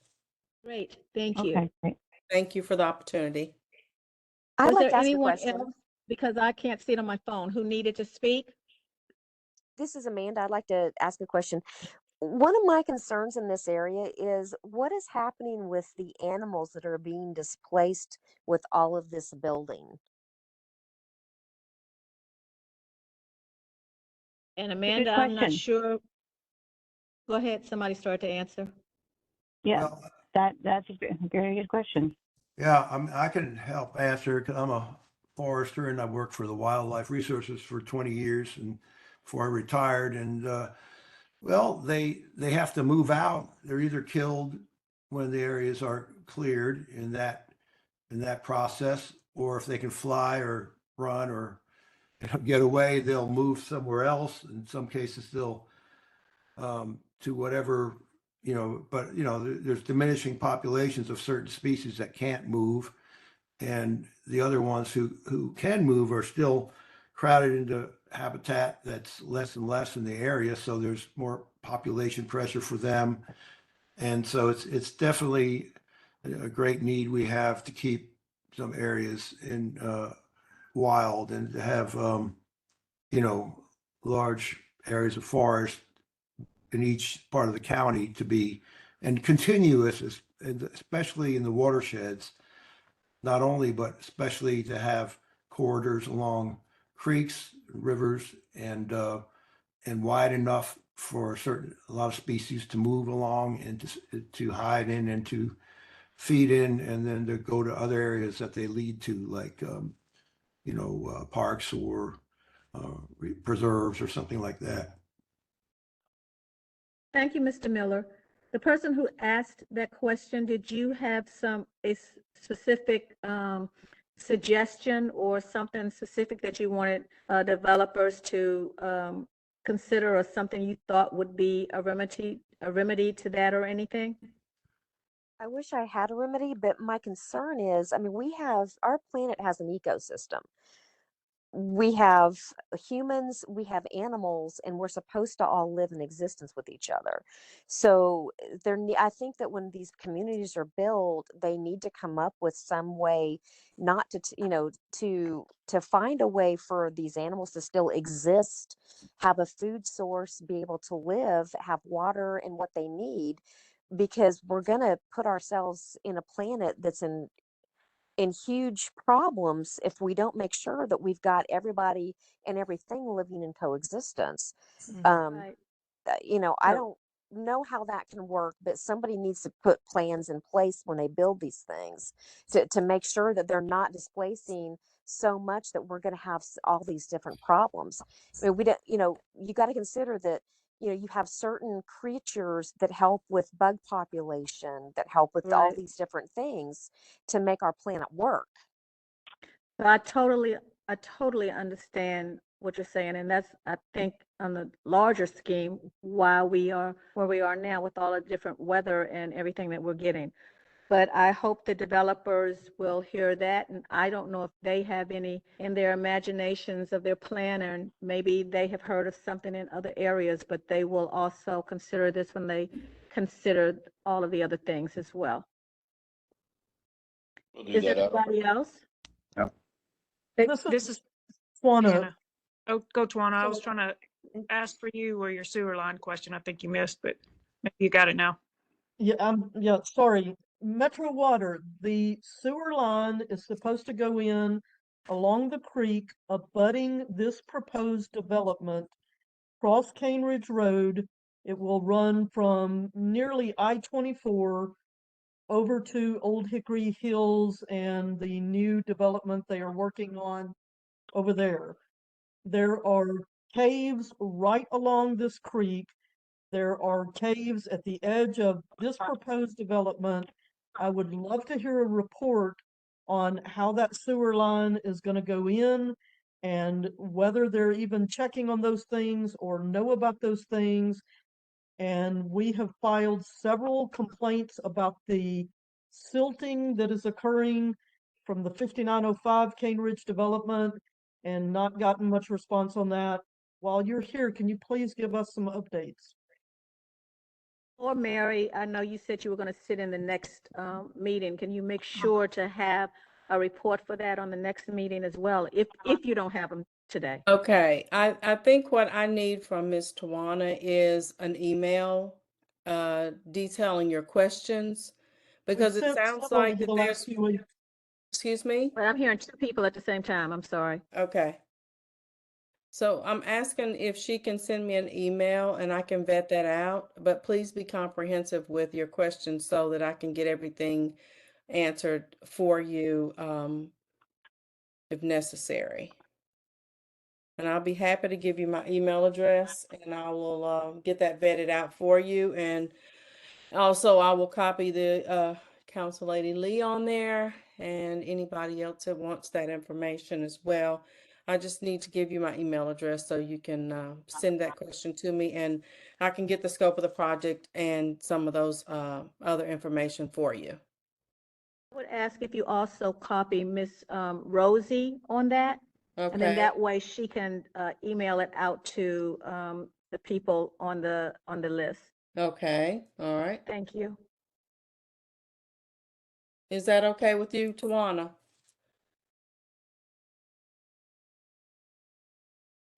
Speaker 5: Great, thank you.
Speaker 12: Okay, great.
Speaker 8: Thank you for the opportunity.
Speaker 6: I'd
Speaker 5: Was
Speaker 6: like
Speaker 5: there
Speaker 6: to ask a
Speaker 5: anyone
Speaker 6: question.
Speaker 5: else, because I can't see it on my phone, who needed to speak?
Speaker 6: This is Amanda. I'd like to ask a question. One of my concerns in this area is what is happening with the animals that are being displaced with all of this building?
Speaker 5: And Amanda, I'm not sure. Go ahead, somebody start to answer.
Speaker 12: Yeah,
Speaker 9: Well,
Speaker 12: that's a very good question.
Speaker 9: Yeah, I can help answer because I'm a forester and I worked for the Wildlife Resources for 20 years and before I retired. And well, they have to move out. They're either killed when the areas are cleared in that process, or if they can fly or run or get away, they'll move somewhere else. In some cases, they'll to whatever, but there's diminishing populations of certain species that can't move, and the other ones who can move are still crowded into habitat that's less and less in the area, so there's more population pressure for them. And so it's definitely a great need we have to keep some areas in wild, and to have large areas of forest in each part of the county to be, and continuous, especially in the watersheds, not only, but especially to have corridors along creeks, rivers, and wide enough for a lot of species to move along and to hide in and to feed in, and then to go to other areas that they lead to, like parks or preserves or something like that.
Speaker 5: Thank you, Mr. Miller. The person who asked that question, did you have a specific suggestion or something specific that you wanted developers to consider, or something you thought would be a remedy to that, or anything?
Speaker 6: I wish I had a remedy, but my concern is, I mean, our planet has an ecosystem. We have humans, we have animals, and we're supposed to all live in existence with each other. So I think that when these communities are built, they need to come up with some way not to find a way for these animals to still exist, have a food source, be able to live, have water and what they need, because we're going to put ourselves in a planet that's in huge problems if we don't make sure that we've got everybody and everything living in coexistence.
Speaker 5: Right.
Speaker 6: I don't know how that can work, but somebody needs to put plans in place when they build these things to make sure that they're not displacing so much that we're going to have all these different problems. I mean, we don't, you got to consider that you have certain creatures that help with bug population, that help with all
Speaker 5: Right.
Speaker 6: these different things to make our planet work.
Speaker 5: So I totally understand what you're saying, and that's, I think, on the larger scheme, why we are where we are now with all the different weather and everything that we're getting. But I hope the developers will hear that, and I don't know if they have any in their imaginations of their plan, and maybe they have heard of something in other areas, but they will also consider this when they consider all of the other things as well.
Speaker 1: We'll do
Speaker 5: Is
Speaker 1: that.
Speaker 5: everybody else?
Speaker 11: This is
Speaker 4: Twana.
Speaker 11: Anna. Oh, go Twana. I was
Speaker 4: So-
Speaker 11: trying to ask for you or your sewer line question. I think you missed, but maybe you got it now.
Speaker 4: Yeah, sorry. Metro Water, the sewer line is supposed to go in along the creek abutting this proposed development, cross Cane Ridge Road. It will run from nearly I-24 over to Old Hickory Hills and the new development they are working on over there. There are caves right along this creek. There are caves at the edge of this proposed development. I would love to hear a report on how that sewer line is going to go in, and whether they're even checking on those things or know about those things. And we have filed several complaints about the silting that is occurring from the 5905 Cane Ridge development, and not gotten much response on that. While you're here, can you please give us some updates?
Speaker 5: Or Mary, I know you said you were going to sit in the next meeting. Can you make sure to have a report for that on the next meeting as well, if you don't have them today?
Speaker 8: Okay, I think what I need from Ms. Tawana is an email detailing your questions, because it
Speaker 4: Sent
Speaker 8: sounds
Speaker 4: some
Speaker 8: like
Speaker 4: over
Speaker 8: that
Speaker 4: the last
Speaker 8: there's,
Speaker 4: few weeks.
Speaker 8: excuse me?
Speaker 5: But I'm hearing two people at the same time. I'm sorry.
Speaker 8: Okay. So I'm asking if she can send me an email and I can vet that out, but please be comprehensive with your questions so that I can get everything answered for you if necessary. And I'll be happy to give you my email address, and I will get that vetted out for you. And also I will copy the Council Lady Lee on there and anybody else that wants that information as well. I just need to give you my email address so you can send that question to me, and I can get the scope of the project and some of those other information for you.
Speaker 5: I would ask if you also copy Miss Rosie on that. And then
Speaker 8: Okay.
Speaker 5: that way she can email it out to the people on the list.
Speaker 8: Okay. All right.
Speaker 5: Thank you.
Speaker 8: Is that okay with you, Tawana?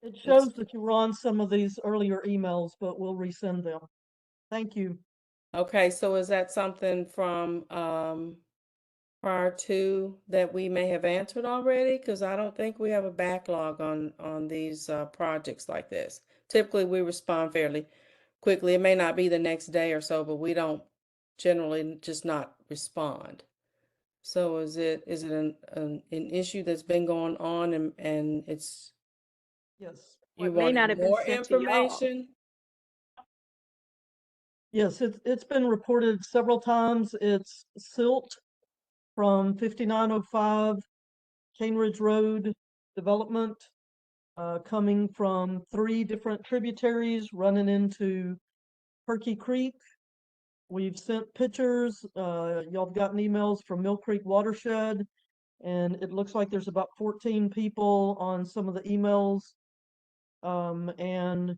Speaker 4: It shows that you were on some of these earlier emails, but we'll resend them. Thank you.
Speaker 8: Okay, so is that something from prior to that we may have answered already? Because I don't think we have a backlog on these projects like this. Typically, we respond fairly quickly. It may not be the next day or so, but we don't generally just not respond. So is it an issue that's been going on and it's
Speaker 4: Yes.
Speaker 8: you
Speaker 5: It may not
Speaker 8: wanted
Speaker 5: have been
Speaker 8: more
Speaker 5: sent to y'all.
Speaker 8: information?
Speaker 4: Yes, it's been reported several times. It's silt from 5905 Cane Ridge Road development, coming from 3 different tributaries running into Perky Creek. We've sent pictures. Y'all have gotten emails from Mill Creek Watershed, and it looks like there's about 14 people on some of the emails. And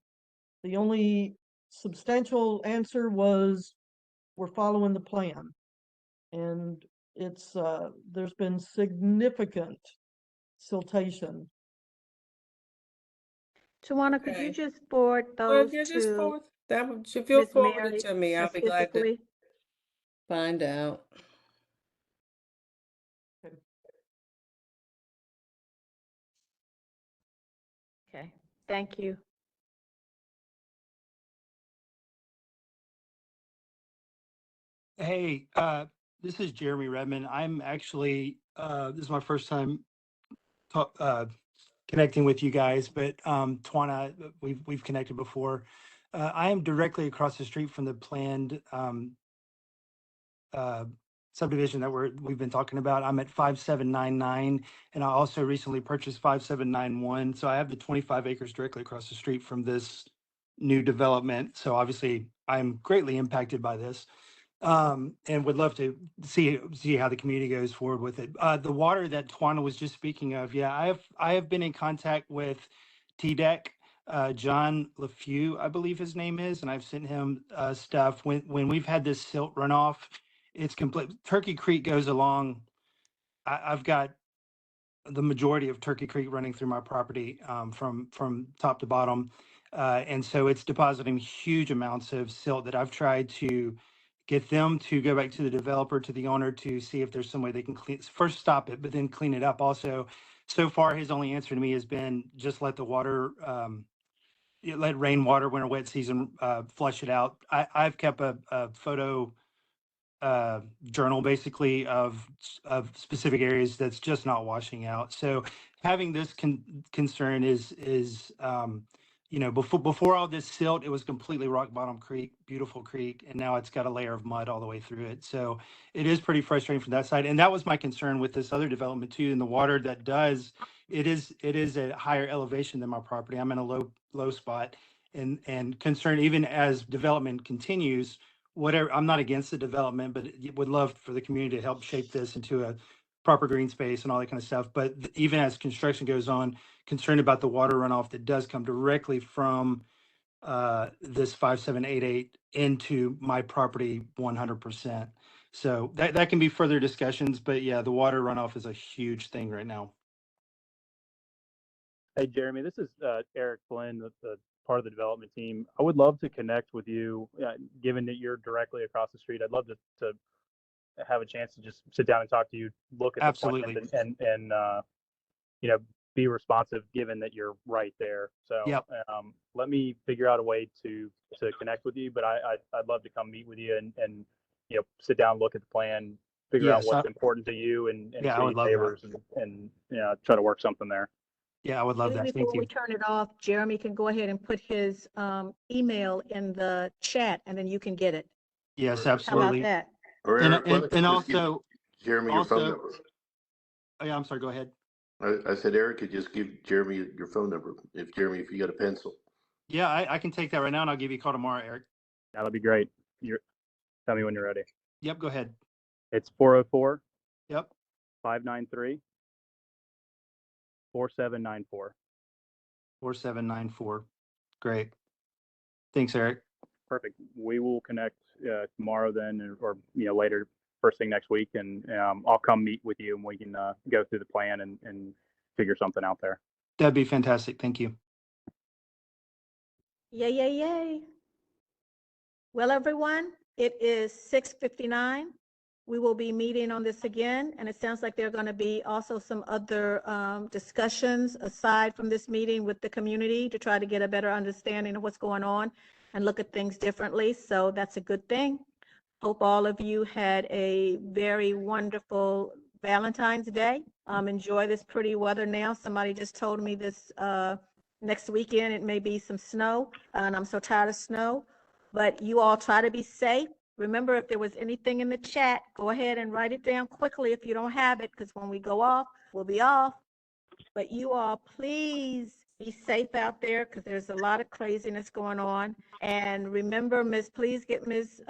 Speaker 4: the only substantial answer was, we're following the plan. And it's, there's been significant siltation.
Speaker 5: Tawana, could you
Speaker 8: Okay.
Speaker 5: just forward
Speaker 8: Well,
Speaker 5: those
Speaker 8: yeah, just
Speaker 5: to
Speaker 8: forward that. If you'll
Speaker 5: Miss
Speaker 8: forward it
Speaker 5: Mary
Speaker 8: to me, I'll be glad to
Speaker 5: specifically?
Speaker 8: find out.
Speaker 5: Okay, thank you.
Speaker 13: Hey, this is Jeremy Redmond. I'm actually, this is my first time connecting with you guys, but Tawana, we've connected before. I am directly across the street from the planned subdivision that we've been talking about. I'm at 5799, and I also recently purchased 5791. So I have the 25 acres directly across the street from this new development. So obviously, I'm greatly impacted by this. And would love to see how the community goes forward with it. The water that Tawana was just speaking of, yeah, I have been in contact with TDEC, John LeFew, I believe his name is, and I've sent him stuff. When we've had this silt runoff, it's complete. Turkey Creek goes along. I've got the majority of Turkey Creek running through my property from top to bottom, and so it's depositing huge amounts of silt that I've tried to get them to go back to the developer, to the owner, to see if there's some way they can first stop it, but then clean it up also. So far, his only answer to me has been just let the water, let rainwater, winter wet season, flush it out. I've kept a photo journal basically of specific areas that's just not washing out. So having this concern is before all this silt, it was completely rock bottom creek, beautiful creek, and now it's got a layer of mud all the way through it. So it is pretty frustrating from that side. And that was my concern with this other development too. And the water that does, it is at higher elevation than my property. I'm in a low spot, and concerned even as development continues. Whatever, I'm not against the development, but would love for the community to help shape this into a proper green space and all that kind of stuff. But even as construction goes on, concerned about the water runoff that does come directly from this 5788 into my property 100%. So that can be further discussions, but yeah, the water runoff is a huge thing right now.
Speaker 3: Hey, Jeremy, this is Eric Flynn, the part of the development team. I would love to connect with you, given that you're directly across the street. I'd love to have a chance to just sit down and talk to you, look at
Speaker 13: Absolutely.
Speaker 3: the plans, and be responsive, given that you're right there. So
Speaker 13: Yep.
Speaker 3: Let me figure out a way to connect with you. But I'd love to come meet with you and sit down, look at the plan, figure out what's important to you and
Speaker 13: yeah, I would
Speaker 3: city
Speaker 13: love
Speaker 3: neighbors, and try to work something there.
Speaker 13: Yeah, I would love
Speaker 5: Maybe
Speaker 13: that. Thank
Speaker 5: before
Speaker 13: you.
Speaker 5: we turn it off, Jeremy can go ahead and put his email in the chat, and then you can get it.
Speaker 13: Yes,
Speaker 5: How about
Speaker 13: absolutely.
Speaker 5: that?
Speaker 1: Or
Speaker 13: And,
Speaker 1: Eric, why don't you just give
Speaker 13: also,
Speaker 1: Jeremy your phone
Speaker 13: also,
Speaker 1: number?
Speaker 13: oh, yeah, I'm sorry, go ahead.
Speaker 1: I said Eric could just give Jeremy your phone number. If you got a pencil.
Speaker 13: Yeah, I can take that right now and I'll give you a call tomorrow, Eric.
Speaker 3: That'll be great. Tell me when you're ready.
Speaker 13: Yep, go ahead.
Speaker 3: It's 404
Speaker 13: Yep.
Speaker 3: 593 4794.
Speaker 13: 4794. Great. Thanks, Eric.
Speaker 3: Perfect. We will connect tomorrow then, or later, first thing next week, and I'll come meet with you, and we can go through the plan and figure something out there.
Speaker 13: That'd be fantastic. Thank you.
Speaker 5: Yay, yay, yay. Well, everyone, it is 6:59. We will be meeting on this again, and it sounds like there are going to be also some other discussions aside from this meeting with the community to try to get a better understanding of what's going on and look at things differently. So that's a good thing. Hope all of you had a very wonderful Valentine's Day. Enjoy this pretty weather now. Somebody just told me this next weekend it may be some snow, and I'm so tired of snow. But you all try to be safe. Remember, if there was anything in the chat, go ahead and write it down quickly if you don't have it, because when we go off, we'll be off. But you all, please be safe out there, because there's a lot of craziness going on. And remember, please get Ms.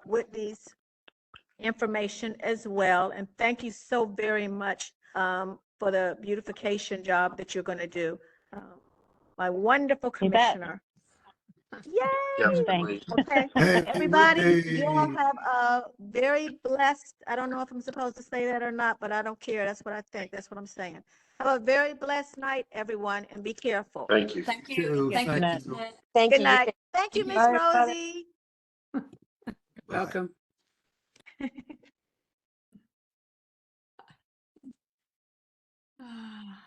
Speaker 5: Whitney's information as well. And thank you so very much for the beautification job that you're going to do. My wonderful
Speaker 12: You bet.
Speaker 5: commissioner. Yay!
Speaker 1: Definitely.
Speaker 5: Okay,
Speaker 9: Hey,
Speaker 5: everybody, you all
Speaker 9: Whitney.
Speaker 5: have a very blessed, I don't know if I'm supposed to say that or not, but I don't care. That's what I think. That's what I'm saying. Have a very blessed night, everyone, and be careful.
Speaker 1: Thank you.
Speaker 10: Thank you.
Speaker 9: Too.
Speaker 10: Thank you,
Speaker 9: Thank
Speaker 10: Ms.
Speaker 9: you.
Speaker 10: Annette.
Speaker 6: Thank
Speaker 5: Good
Speaker 6: you.
Speaker 5: night. Thank you,
Speaker 10: Thank
Speaker 5: Miss
Speaker 10: you.
Speaker 5: Rosie.
Speaker 2: Welcome.
Speaker 10: Ah.